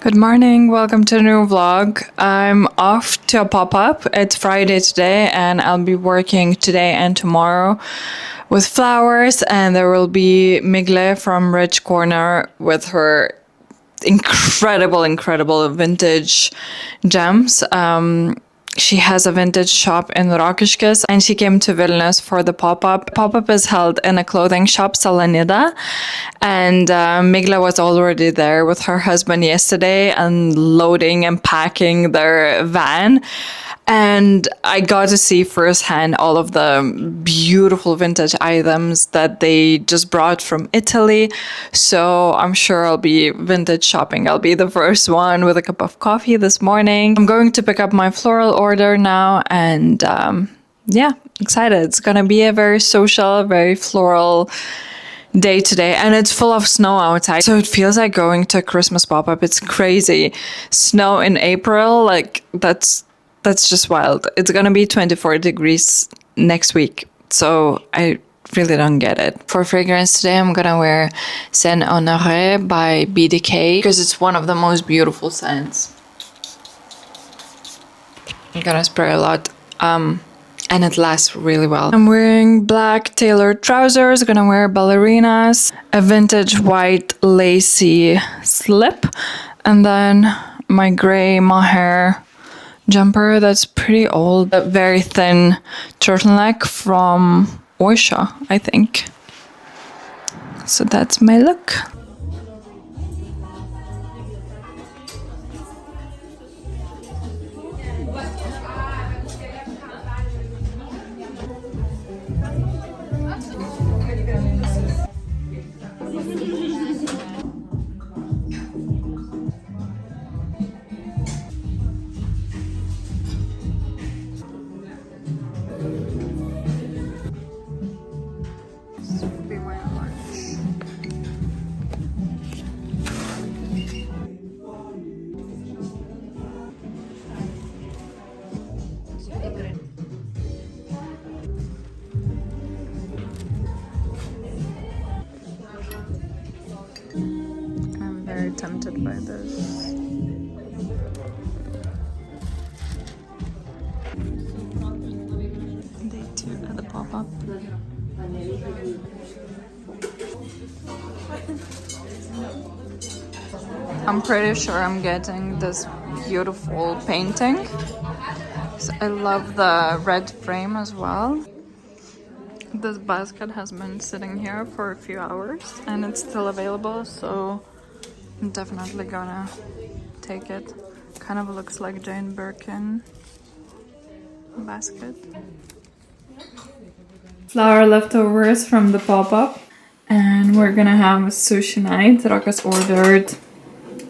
Good morning, welcome to a new vlog. I'm off to a pop-up. It's Friday today and I'll be working today and tomorrow with flowers, and there will be Migle from Rich Corner with her incredible vintage gems. She has a vintage shop in Rokiškis and she came to Vilnius for the pop-up. Pop-up is held in a clothing shop, Salanida, and Migla was already there with her husband yesterday unloading and packing their van. And I got to see firsthand all of the beautiful vintage items that they just brought from Italy. So I'm sure I'll be vintage shopping. I'll be the first one with a cup of coffee this morning. I'm going to pick up my floral order now, and yeah, excited. It's gonna be a very social, very floral day today, and it's full of snow outside, so it feels like going to a Christmas pop-up. It's crazy. Snow in April, like that's just wild. It's gonna be 24 degrees next week, so I really don't get it. For fragrance today, I'm gonna wear Saint Honoré by Diptyque because it's one of the most beautiful scents. I'm gonna spray a lot, and it lasts really well. I'm wearing black tailored trousers, gonna wear ballerinas, a vintage white lacy slip, and then my gray mohair jumper that's pretty old, a very thin turtleneck from Oyedo, I think. So that's my look. I'm very tempted by this. Day 2 at the pop-up. I'm pretty sure I'm getting this beautiful painting. So I love the red frame as well. This basket has been sitting here for a few hours and it's still available, so I'm definitely gonna take it. Kind of looks like Jane Birkin basket. Flower leftovers from the pop-up, and we're gonna have a sushi night. Rokas ordered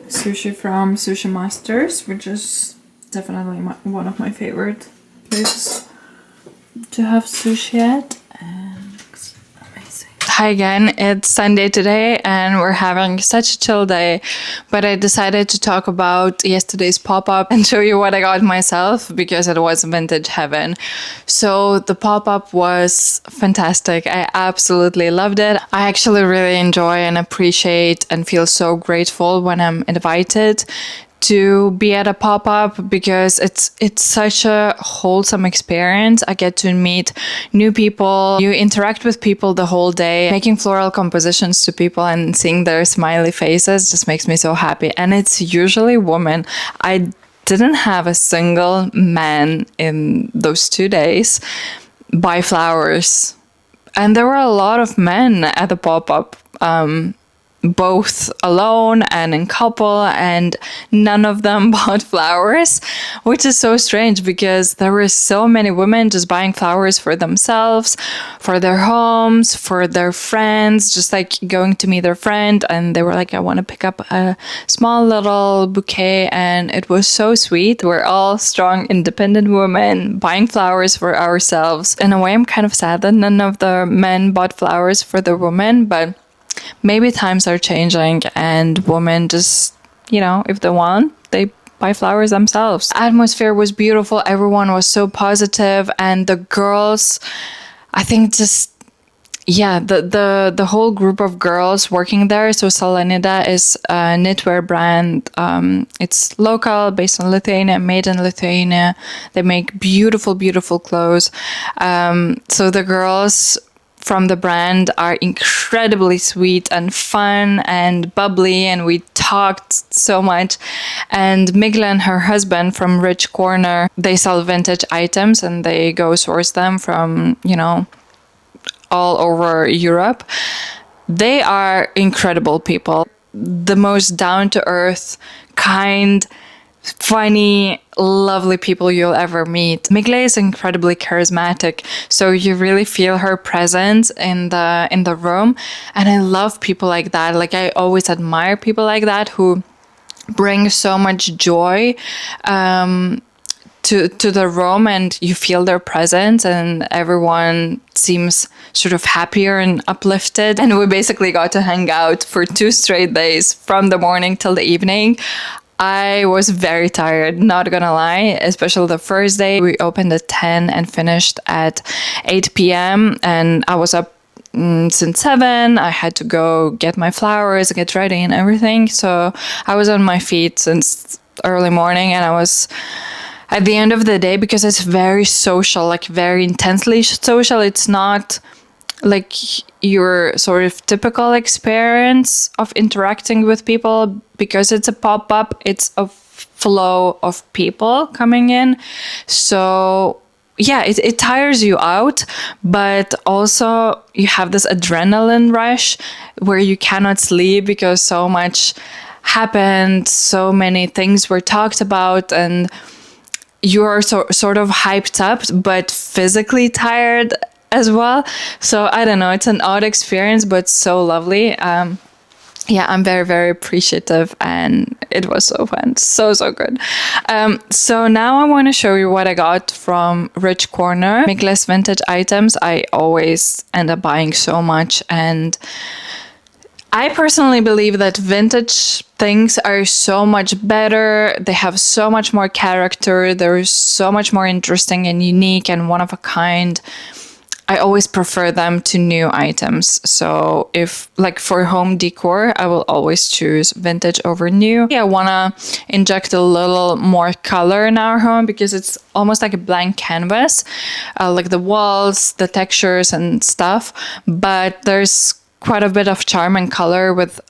sushi from Sushi Masters, which is definitely one of my favorite places to have sushi at. Hi again, it's Sunday today and we're having such a chill day, but I decided to talk about yesterday's pop-up and show you what I got myself because it was vintage heaven. So the pop-up was fantastic. I absolutely loved it. I actually really enjoy and appreciate and feel so grateful when I'm invited to be at a pop-up because it's such a wholesome experience. I get to meet new people, you interact with people the whole day. Making floral compositions to people and seeing their smiley faces just makes me so happy, and it's usually women. I didn't have a single man in those 2 days buy flowers, and there were a lot of men at the pop-up, both alone and in couple, and none of them bought flowers, which is so strange because there were so many women just buying flowers for themselves, for their homes, for their friends, just like going to meet their friend, and they were like, I want to pick up a small little bouquet, and it was so sweet. We're all strong, independent women buying flowers for ourselves. In a way, I'm kind of sad that none of the men bought flowers for the women, but maybe times are changing and women just, you know, if they want, they buy flowers themselves. Atmosphere was beautiful. Everyone was so positive, and the girls, I think just yeah, the whole group of girls working there. So Salanida is a knitwear brand. It's local, based in Lithuania, made in Lithuania. They make beautiful, beautiful clothes. So the girls from the brand are incredibly sweet and fun and bubbly, and we talked so much. And Migla and her husband from Rich Corner, they sell vintage items and they go source them from, all over Europe. They are incredible people. The most down-to-earth, kind, funny, lovely people you'll ever meet. Migla is incredibly charismatic, so you really feel her presence in the room. And I love people like that. Like, I always admire people like that who bring so much joy to the room, and you feel their presence, and everyone seems sort of happier and uplifted. And we basically got to hang out for 2 straight days from the morning till the evening. I was very tired, not gonna lie, especially the first day. We opened at 10 and finished at 8 p.m. and I was up since 7. I had to go get my flowers, get ready and everything. So I was on my feet since early morning, and I was at the end of the day, because it's very social, like very intensely social. It's not like your sort of typical experience of interacting with people, because it's a pop-up, it's a flow of people coming in. So yeah, it tires you out, but also you have this adrenaline rush where you cannot sleep because so much happened, so many things were talked about, and you are sort of hyped up, but physically tired as well. So I don't know, it's an odd experience, but so lovely. Yeah, I'm very, very appreciative, and it was so fun. So good. So now I want to show you what I got from Rich Corner. Migla's vintage items, I always end up buying so much, and I personally believe that vintage things are so much better. They have so much more character. They're so much more interesting and unique and one of a kind. I always prefer them to new items. So if, like, for home decor, I will always choose vintage over new. I want to inject a little more color in our home because it's almost like a blank canvas, like the walls, the textures and stuff. But there's quite a bit of charm and color with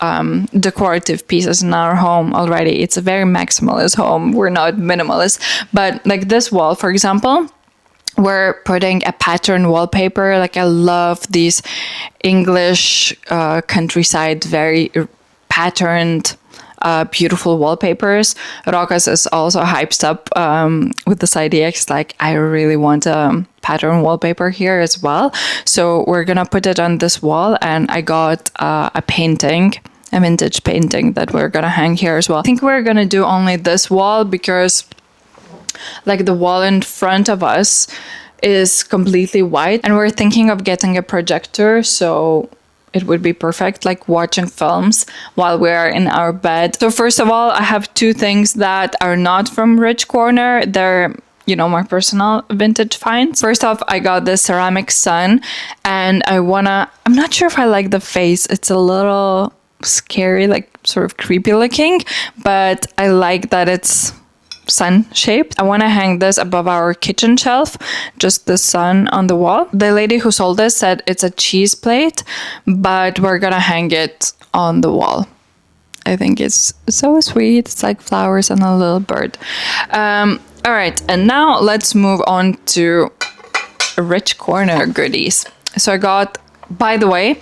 decorative pieces in our home already. It's a very maximalist home. We're not minimalist. But like this wall, for example, we're putting a pattern wallpaper. Like, I love these English countryside, very patterned, beautiful wallpapers. Rokas is also hyped up with this idea. It's like, I really want a pattern wallpaper here as well. So we're gonna put it on this wall, and I got a painting, a vintage painting that we're gonna hang here as well. I think we're gonna do only this wall because, like, the wall in front of us is completely white, and we're thinking of getting a projector, so it would be perfect, like watching films while we're in our bed. So first of all, I have 2 things that are not from Rich Corner. They're, my personal vintage finds. First off, I got this ceramic sun, and I'm not sure if I like the face. It's a little scary, like sort of creepy looking, but I like that it's sun shaped. I want to hang this above our kitchen shelf, just the sun on the wall. The lady who sold this said it's a cheese plate, but we're gonna hang it on the wall. I think it's so sweet. It's like flowers and a little bird. All right, and now let's move on to Rich Corner goodies. So I got, by the way,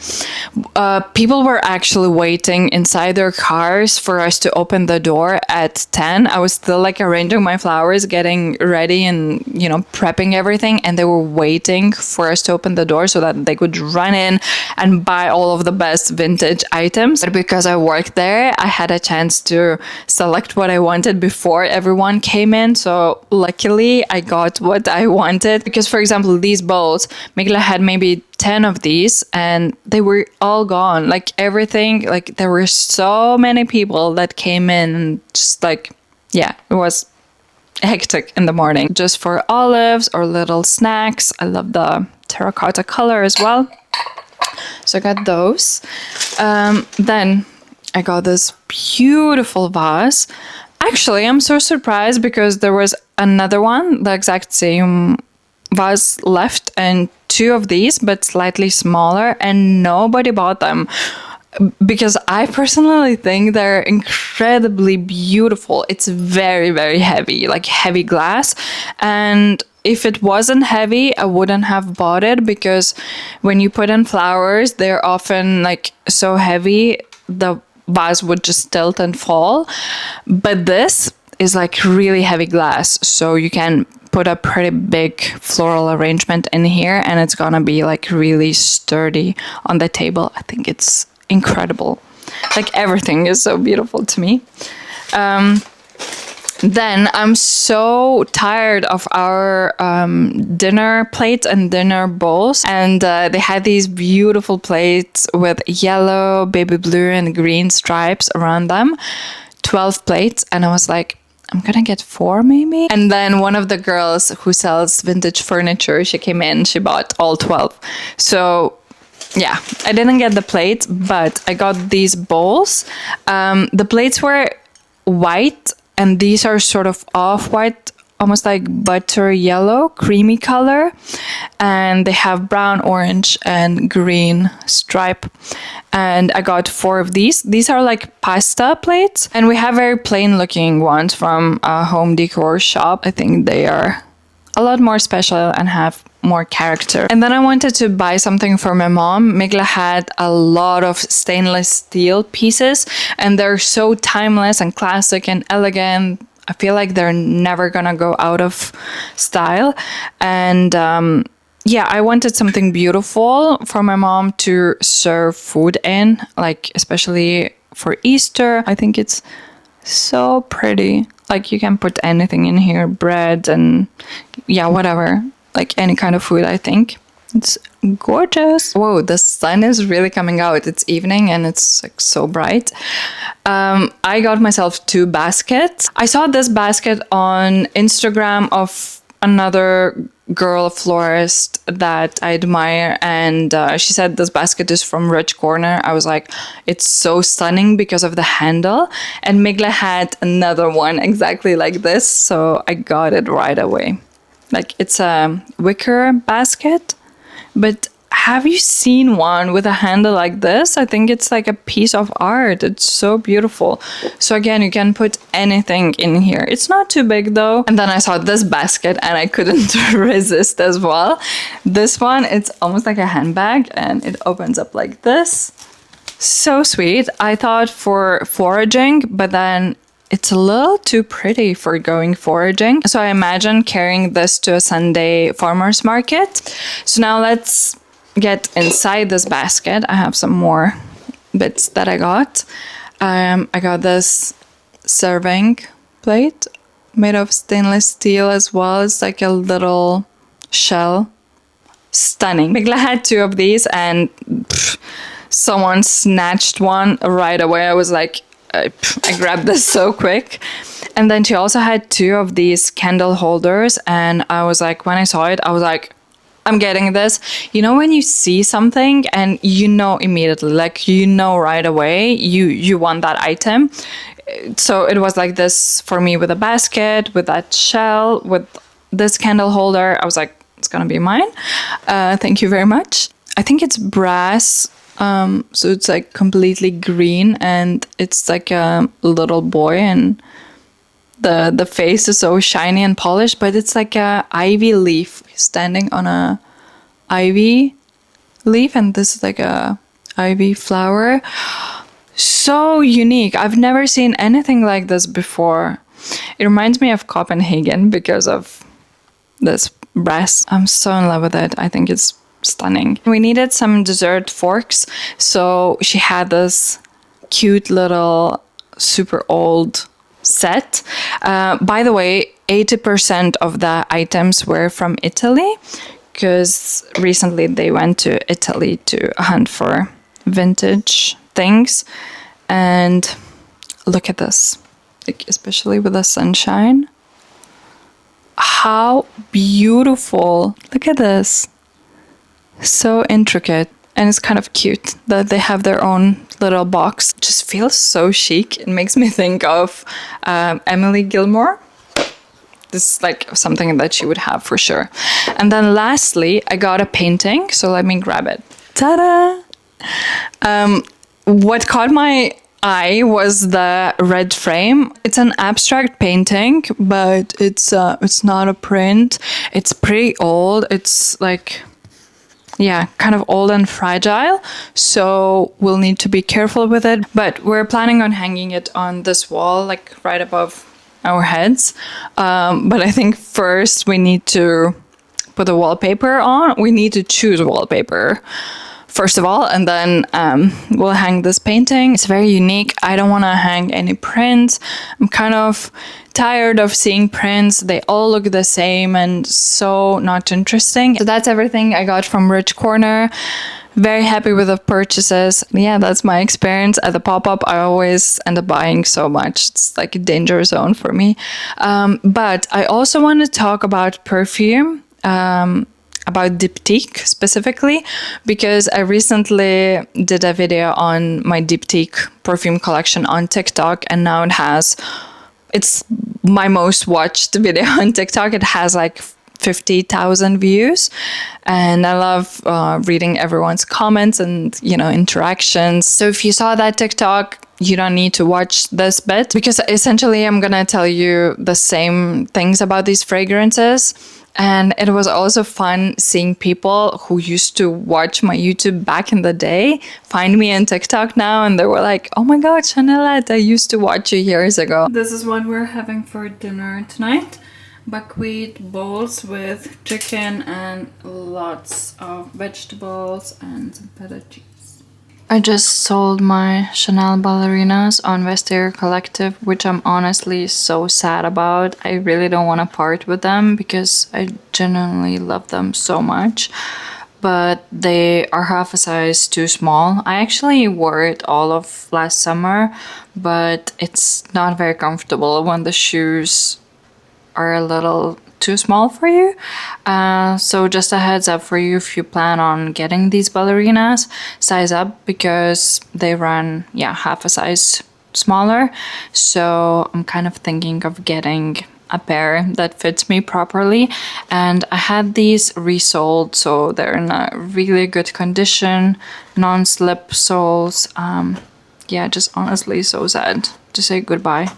people were actually waiting inside their cars for us to open the door at 10. I was still like arranging my flowers, getting ready and, prepping everything. And they were waiting for us to open the door so that they could run in and buy all of the best vintage items. But because I worked there, I had a chance to select what I wanted before everyone came in. So luckily I got what I wanted. Because, for example, these bowls, Migla had maybe 10 of these and they were all gone. Like, everything, like, there were so many people that came in, and just like, yeah, it was hectic in the morning. Just for olives or little snacks. I love the terracotta color as well. So I got those. Then I got this beautiful vase. Actually, I'm so surprised because there was another one, the exact same vase left, and 2 of these, but slightly smaller, and nobody bought them. Because I personally think they're incredibly beautiful. It's very, very heavy, like heavy glass. And if it wasn't heavy, I wouldn't have bought it, because when you put in flowers, they're often like so heavy, the vase would just tilt and fall. But this is like really heavy glass, so you can put a pretty big floral arrangement in here and it's gonna be like really sturdy on the table. I think it's incredible. Like everything is so beautiful to me. Then I'm so tired of our dinner plates and dinner bowls, and they had these beautiful plates with yellow, baby blue and green stripes around them. 12 plates, and I was like, I'm gonna get 4 maybe. And then one of the girls who sells vintage furniture, she came in, she bought all 12. So yeah, I didn't get the plates, but I got these bowls. The plates were white, and these are sort of off-white, almost like butter yellow, creamy color. And they have brown, orange, and green stripe. And I got 4 of these. These are like pasta plates. And we have very plain looking ones from a home decor shop. I think they are a lot more special and have more character. And then I wanted to buy something for my mom. Migla had a lot of stainless steel pieces, and they're so timeless and classic and elegant. I feel like they're never gonna go out of style. And yeah, I wanted something beautiful for my mom to serve food in, like especially for Easter. I think it's so pretty. Like you can put anything in here, bread and yeah, whatever. Like any kind of food, I think. It's gorgeous. Whoa, the sun is really coming out. It's evening and it's like so bright. I got myself 2 baskets. I saw this basket on Instagram of another girl florist that I admire, and she said this basket is from Rich Corner. I was like, it's so stunning because of the handle, and Migla had another one exactly like this, so I got it right away. Like it's a wicker basket, but have you seen one with a handle like this? I think it's like a piece of art. It's so beautiful. So again, you can put anything in here. It's not too big though. And then I saw this basket and I couldn't resist as well. This one, it's almost like a handbag and it opens up like this. So sweet. I thought for foraging, but then it's a little too pretty for going foraging. So I imagine carrying this to a Sunday farmer's market. So now let's get inside this basket. I have some more bits that I got. I got this serving plate made of stainless steel as well. It's like a little shell. Stunning. Migla had 2 of these and someone snatched one right away. I was like, I grabbed this so quick. And then she also had 2 of these candle holders, and I was like, when I saw it, I was like, I'm getting this. You know when you see something and you know immediately, like you know right away you want that item. So it was like this for me with a basket, with that shell, with this candle holder. I was like, it's gonna be mine. Thank you very much. I think it's brass. So it's like completely green and it's like a little boy and the face is so shiny and polished, but it's like a ivy leaf standing on a ivy leaf, and this is like a ivy flower. So unique. I've never seen anything like this before. It reminds me of Copenhagen because of this brass. I'm so in love with it. I think it's stunning. We needed some dessert forks, so she had this cute little super old set. By the way, 80% of the items were from Italy because recently they went to Italy to hunt for vintage things. And look at this, like especially with the sunshine. How beautiful. Look at this. So intricate. And it's kind of cute that they have their own little box. It just feels so chic. It makes me think of Emily Gilmore. This is like something that she would have for sure. And then lastly, I got a painting. So let me grab it. Ta-da! What caught my eye was the red frame. It's an abstract painting, but it's not a print. It's pretty old. It's like, yeah, kind of old and fragile. So we'll need to be careful with it. But we're planning on hanging it on this wall, like right above our heads. But I think first we need to put the wallpaper on. We need to choose wallpaper first of all, and then we'll hang this painting. It's very unique. I don't want to hang any prints. I'm kind of tired of seeing prints. They all look the same and so not interesting. So that's everything I got from Rich Corner. Very happy with the purchases. Yeah, that's my experience at the pop-up. I always end up buying so much. It's like a danger zone for me. But I also want to talk about perfume. About Diptyque specifically, because I recently did a video on my Diptyque perfume collection on TikTok, and now it's my most watched video on TikTok. It has like 50,000 views, and I love reading everyone's comments and, you know, interactions. So if you saw that TikTok, you don't need to watch this bit, because essentially I'm gonna tell you the same things about these fragrances. And it was also fun seeing people who used to watch my YouTube back in the day find me on TikTok now, and they were like, oh my god, Chanelette, I used to watch you years ago. This is what we're having for dinner tonight. Buckwheat bowls with chicken and lots of vegetables and some feta cheese. I just sold my Chanel ballerinas on Vestiaire Collective, which I'm honestly so sad about. I really don't want to part with them because I genuinely love them so much. But they are half a size too small. I actually wore it all of last summer, but it's not very comfortable when the shoes are a little too small for you. So just a heads up for you, if you plan on getting these ballerinas, size up, because they run, yeah, half a size smaller. So I'm kind of thinking of getting a pair that fits me properly. And I had these resoled, so they're in a really good condition, non-slip soles. Yeah, just honestly so sad to say goodbye.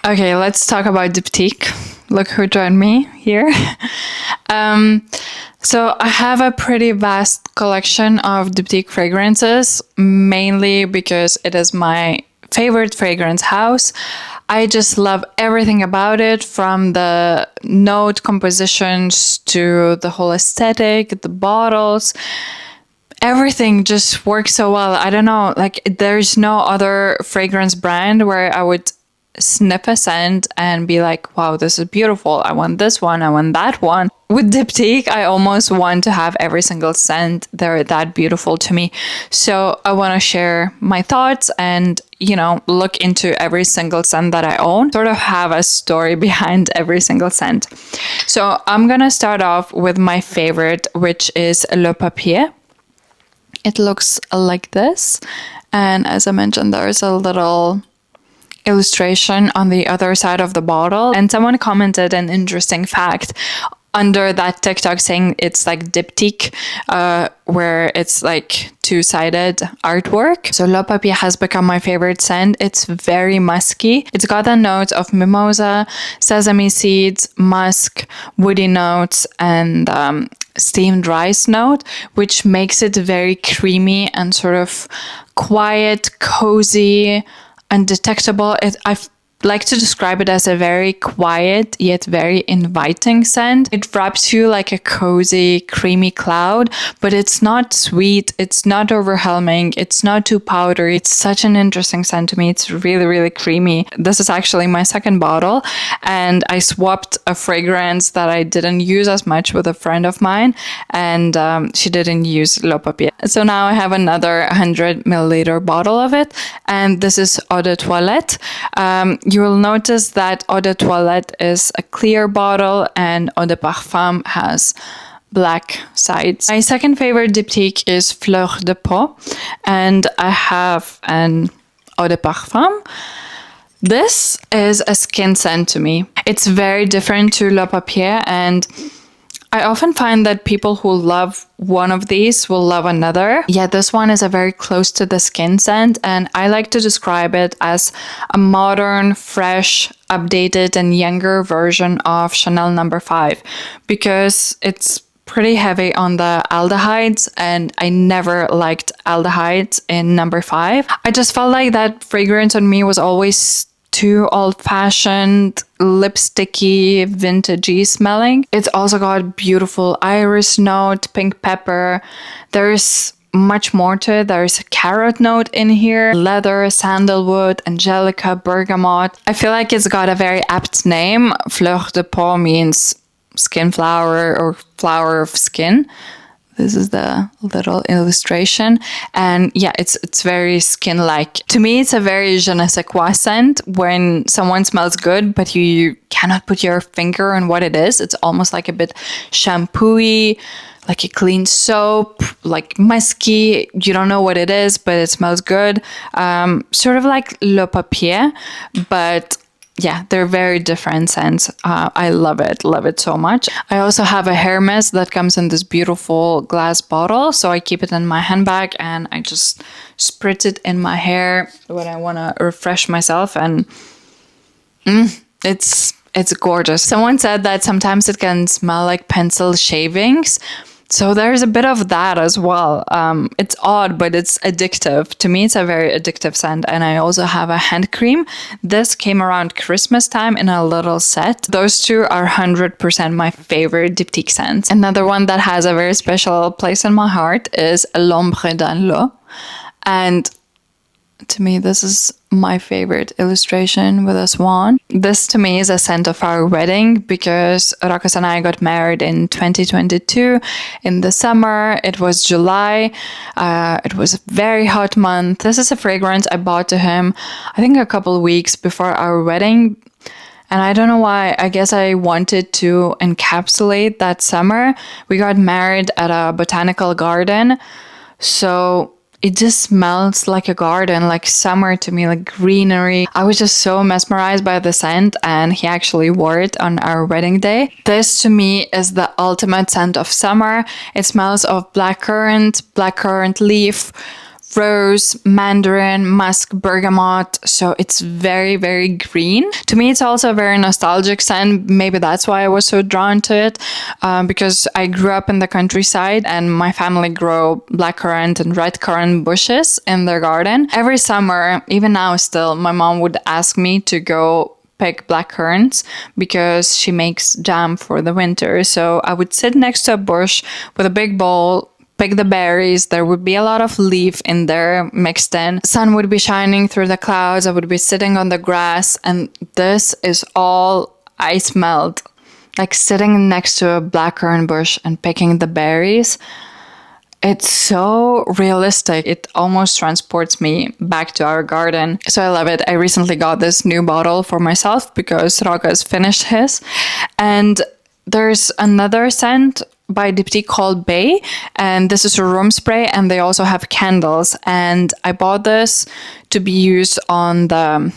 Okay, let's talk about Diptyque. Look who joined me here. So I have a pretty vast collection of Diptyque fragrances, mainly because it is my favorite fragrance house. I just love everything about it, from the note compositions to the whole aesthetic, the bottles. Everything just works so well. I don't know, like there's no other fragrance brand where I would sniff a scent and be like, wow, this is beautiful. I want this one. I want that one. With Diptyque, I almost want to have every single scent. They're that beautiful to me. So I want to share my thoughts and, you know, look into every single scent that I own, sort of have a story behind every single scent. So I'm going to start off with my favorite, which is Le Papier. It looks like this. And as I mentioned, there's a little illustration on the other side of the bottle, and someone commented an interesting fact under that TikTok saying it's like Diptyque, where it's like two-sided artwork. So Le Papier has become my favorite scent. It's very musky. It's got the notes of mimosa, sesame seeds, musk, woody notes, and steamed rice note, which makes it very creamy and sort of quiet, cozy, undetectable. I like to describe it as a very quiet yet very inviting scent. It wraps you like a cozy, creamy cloud, but it's not sweet, it's not overwhelming, it's not too powdery. It's such an interesting scent to me. It's really, really creamy. This is actually my second bottle, and I swapped a fragrance that I didn't use as much with a friend of mine, and she didn't use Le Papier. So now I have another 100 milliliter bottle of it, and this is Eau de Toilette. You will notice that Eau de Toilette is a clear bottle and Eau de Parfum has black sides. My second favorite diptyque is Fleur de Peau, and I have an Eau de Parfum. This is a skin scent to me. It's very different to Le Papier, and I often find that people who love one of these will love another. Yeah, this one is a very close to the skin scent, and I like to describe it as a modern, fresh, updated, and younger version of Chanel No. 5 because it's pretty heavy on the aldehydes, and I never liked aldehydes in No. 5. I just felt like that fragrance on me was always too old-fashioned, lipsticky, vintagey smelling. It's also got beautiful iris note, pink pepper. There's much more to it. There's a carrot note in here, leather, sandalwood, angelica, bergamot. I feel like it's got a very apt name. Fleur de Peau means skin flower or flower of skin. This is the little illustration. And yeah, it's very skin-like. To me, it's a very je ne sais quoi scent when someone smells good, but you cannot put your finger on what it is. It's almost like a bit shampoo-y, like a clean soap, like musky. You don't know what it is, but it smells good. Sort of like Le Papier, but yeah, they're very different scents. I love it so much. I also have a hair mist that comes in this beautiful glass bottle, so I keep it in my handbag and I just spritz it in my hair when I want to refresh myself, and it's gorgeous. Someone said that sometimes it can smell like pencil shavings. So there's a bit of that as well. It's odd, but it's addictive. To me, it's a very addictive scent. And I also have a hand cream. This came around Christmas time in a little set. Those two are 100% my favorite diptyque scents. Another one that has a very special place in my heart is L'Ombre dans l'eau. And to me, this is my favorite illustration with a swan. This to me is a scent of our wedding because Rokas and I got married in 2022 in the summer. It was July. It was a very hot month. This is a fragrance I bought to him, I think a couple of weeks before our wedding. And I don't know why. I guess I wanted to encapsulate that summer. We got married at a botanical garden. So it just smells like a garden, like summer to me, like greenery. I was just so mesmerized by the scent, and he actually wore it on our wedding day. This to me is the ultimate scent of summer. It smells of blackcurrant leaf, rose, mandarin, musk, bergamot. So it's very, very green. To me, it's also a very nostalgic scent. Maybe that's why I was so drawn to it, because I grew up in the countryside and my family grow blackcurrant and redcurrant bushes in their garden. Every summer, even now still, my mom would ask me to go pick blackcurrants because she makes jam for the winter. So I would sit next to a bush with a big bowl, pick the berries. There would be a lot of leaf in there mixed in. Sun would be shining through the clouds. I would be sitting on the grass, and this is all I smelled. Like sitting next to a blackcurrant bush and picking the berries. It's so realistic. It almost transports me back to our garden. So I love it. I recently got this new bottle for myself because Rokas finished his. And there's another scent by Diptyque called Bay, and this is a room spray, and they also have candles, and I bought this to be used on the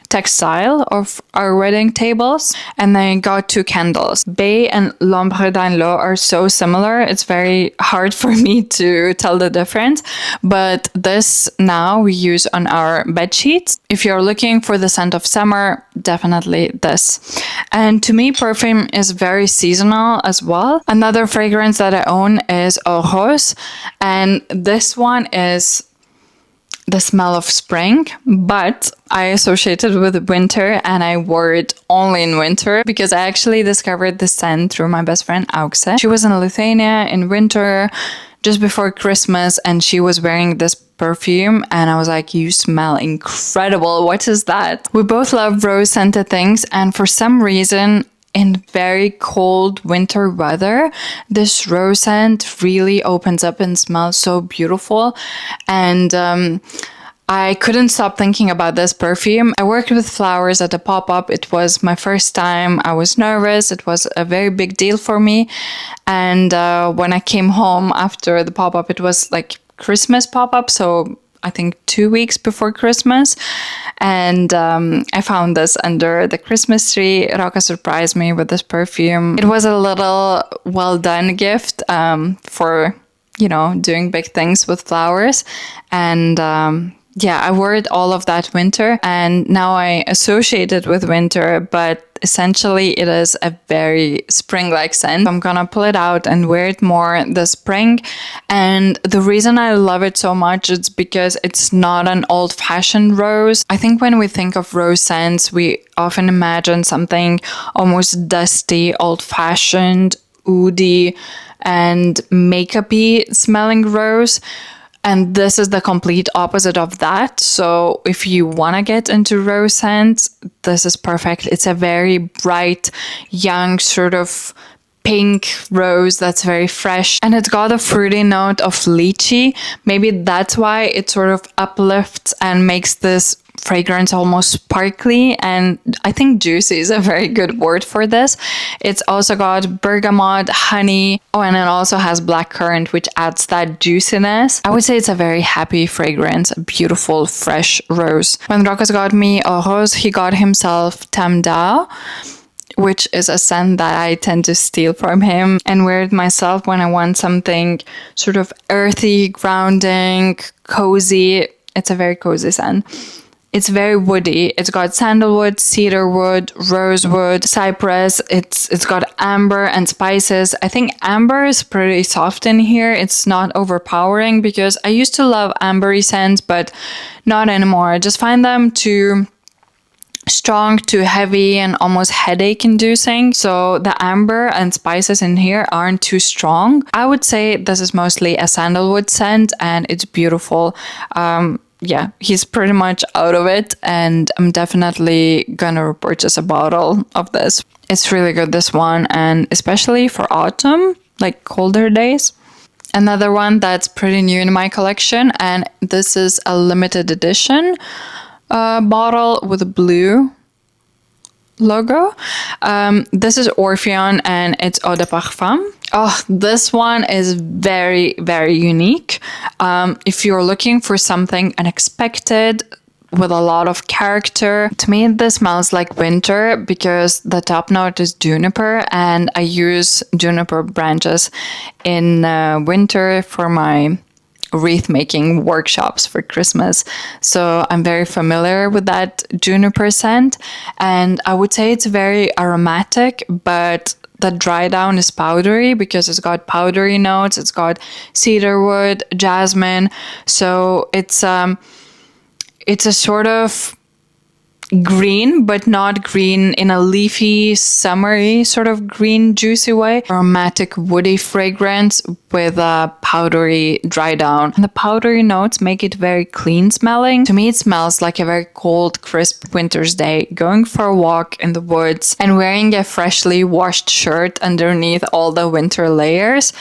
textile of our wedding tables, and I got 2 candles. Bay and L'Ombre dans l'eau are so similar, it's very hard for me to tell the difference, but this now we use on our bed sheets. If you're looking for the scent of summer, definitely this. And to me, perfume is very seasonal as well. Another fragrance that I own is Eau Rose, and this one is the smell of spring, but I associated with winter and I wore it only in winter because I actually discovered the scent through my best friend Auxe. She was in Lithuania in winter just before Christmas and she was wearing this perfume and I was like, you smell incredible. What is that? We both love rose scented things, and for some reason in very cold winter weather, this rose scent really opens up and smells so beautiful. And I couldn't stop thinking about this perfume. I worked with flowers at a pop-up. It was my first time. I was nervous. It was a very big deal for me. And when I came home after the pop-up, it was like Christmas pop-up. So I think 2 weeks before Christmas. And I found this under the Christmas tree. Roka surprised me with this perfume. It was a little well-done gift for, doing big things with flowers. And yeah, I wore it all of that winter, and now I associate it with winter, but essentially it is a very spring-like scent. I'm gonna pull it out and wear it more this spring. And the reason I love it so much is because it's not an old-fashioned rose. I think when we think of rose scents, we often imagine something almost dusty, old-fashioned, oody, and makeup-y smelling rose. And this is the complete opposite of that. So if you want to get into rose scents, this is perfect. It's a very bright, young, sort of pink rose that's very fresh. And it's got a fruity note of lychee. Maybe that's why it sort of uplifts and makes this fragrance almost sparkly, and I think juicy is a very good word for this. It's also got bergamot, honey, and it also has blackcurrant, which adds that juiciness. I would say it's a very happy fragrance, a beautiful fresh rose. When Rokas got me Eau Rose, he got himself Tam Dao, which is a scent that I tend to steal from him and wear it myself when I want something sort of earthy, grounding, cozy. It's a very cozy scent. It's very woody. It's got sandalwood, cedarwood, rosewood, cypress. It's got amber and spices. I think amber is pretty soft in here. It's not overpowering because I used to love ambery scents, but not anymore. I just find them too strong, too heavy, and almost headache inducing. So the amber and spices in here aren't too strong. I would say this is mostly a sandalwood scent and it's beautiful. Yeah, he's pretty much out of it, and I'm definitely gonna purchase a bottle of this. It's really good, this one, and especially for autumn, like colder days. Another one that's pretty new in my collection, and this is a limited edition bottle with a blue logo. This is Orpheon and it's Eau de Parfum. Oh, this one is very, very unique. If you're looking for something unexpected with a lot of character, to me this smells like winter because the top note is juniper, and I use juniper branches in winter for my wreath making workshops for Christmas. So I'm very familiar with that juniper scent, and I would say it's very aromatic, but the dry down is powdery because it's got powdery notes. It's got cedarwood, jasmine. So it's a sort of green, but not green in a leafy, summery sort of green, juicy way. Aromatic, woody fragrance with a powdery dry down. And the powdery notes make it very clean smelling. To me, it smells like a very cold, crisp winter's day, going for a walk in the woods and wearing a freshly washed shirt underneath all the winter layers.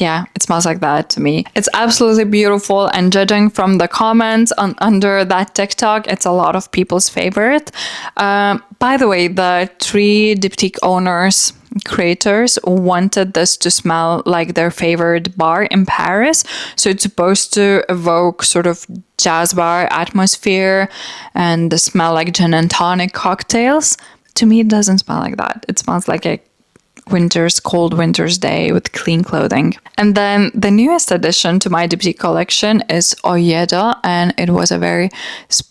Yeah, it smells like that to me. It's absolutely beautiful, and judging from the comments under that TikTok, it's a lot of people's favorite. By the way, the 3 Diptyque owners, creators, wanted this to smell like their favorite bar in Paris. So it's supposed to evoke sort of jazz bar atmosphere and smell like gin and tonic cocktails. To me, it doesn't smell like that. It smells like a cold winter's day with clean clothing. And then the newest addition to my Diptyque collection is Oyedo, and it was a very,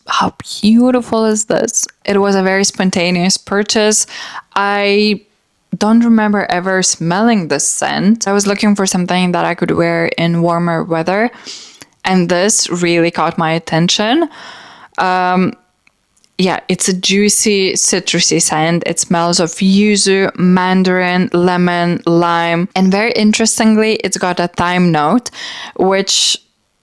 how beautiful is this? It was a very spontaneous purchase. I don't remember ever smelling this scent. I was looking for something that I could wear in warmer weather, And this really caught my attention. Yeah, it's a juicy, citrusy scent. It smells of yuzu, mandarin, lemon, lime. And very interestingly, it's got a thyme note, which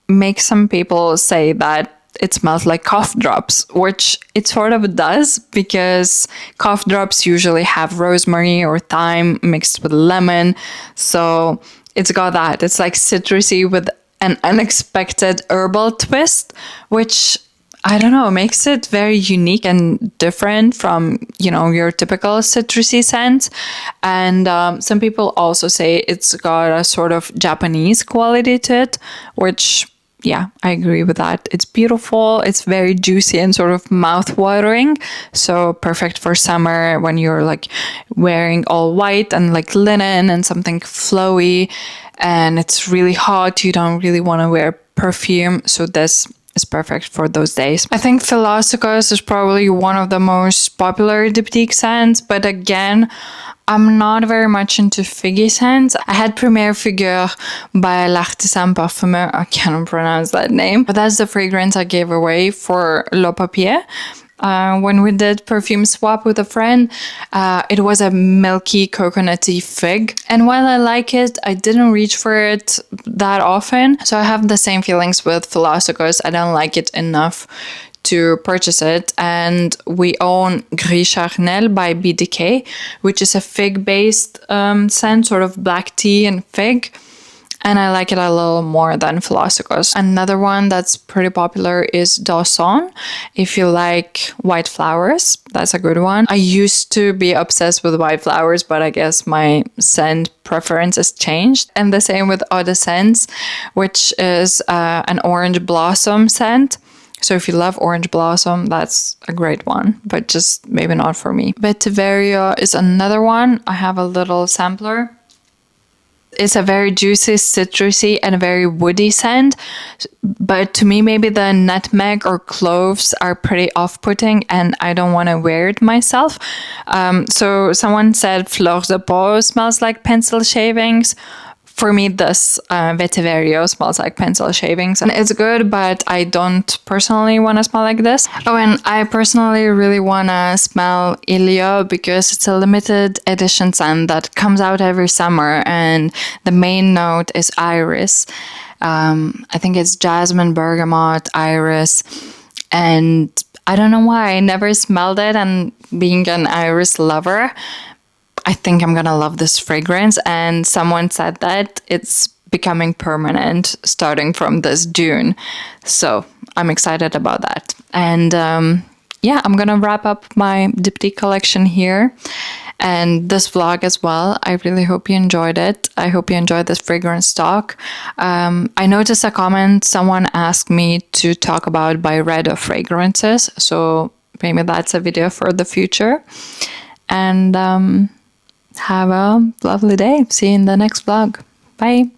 makes some people say that it smells like cough drops, which it sort of does, because cough drops usually have rosemary or thyme mixed with lemon. So it's got that. It's like citrusy with an unexpected herbal twist, which, I don't know, makes it very unique and different from, your typical citrusy scent. And some people also say it's got a sort of Japanese quality to it, which, yeah, I agree with that. It's beautiful. It's very juicy and sort of mouth-watering. So perfect for summer when you're like wearing all white and like linen and something flowy, and it's really hot. You don't really want to wear perfume. So this is perfect for those days. I think Philosykos is probably one of the most popular Diptyque scents, but again, I'm not very much into figgy scents. I had Première Figure by L'Artisan Parfumeur. I cannot pronounce that name, but that's the fragrance I gave away for Le Papier. When we did perfume swap with a friend, it was a milky coconutty fig. And while I like it, I didn't reach for it that often. So I have the same feelings with Philosykos. I don't like it enough to purchase it. And we own Gris Charnel by Diptyque, which is a fig-based scent, sort of black tea and fig. And I like it a little more than Philosykos. Another one that's pretty popular is Dawson. If you like white flowers, that's a good one. I used to be obsessed with white flowers, but I guess my scent preference has changed. And the same with Eau Rose, which is an orange blossom scent. So if you love orange blossom, that's a great one, but just maybe not for me. Vetiver is another one. I have a little sampler. It's a very juicy, citrusy, and very woody scent. But to me, maybe the nutmeg or cloves are pretty off-putting, and I don't want to wear it myself. So someone said Fleur de Peau smells like pencil shavings. For me, this Vetiver smells like pencil shavings, and it's good, but I don't personally want to smell like this. Oh, and I personally really want to smell Ilio because it's a limited edition scent that comes out every summer, and the main note is iris. I think it's jasmine, bergamot, iris, and I don't know why I never smelled it, and being an iris lover, I think I'm gonna love this fragrance. And someone said that it's becoming permanent starting from this June. So I'm excited about that. And yeah, I'm gonna wrap up my Diptyque collection here and this vlog as well. I really hope you enjoyed it. I hope you enjoyed this fragrance talk. I noticed a comment, someone asked me to talk about Byredo fragrances. So maybe that's a video for the future. And have a lovely day. See you in the next vlog. Bye.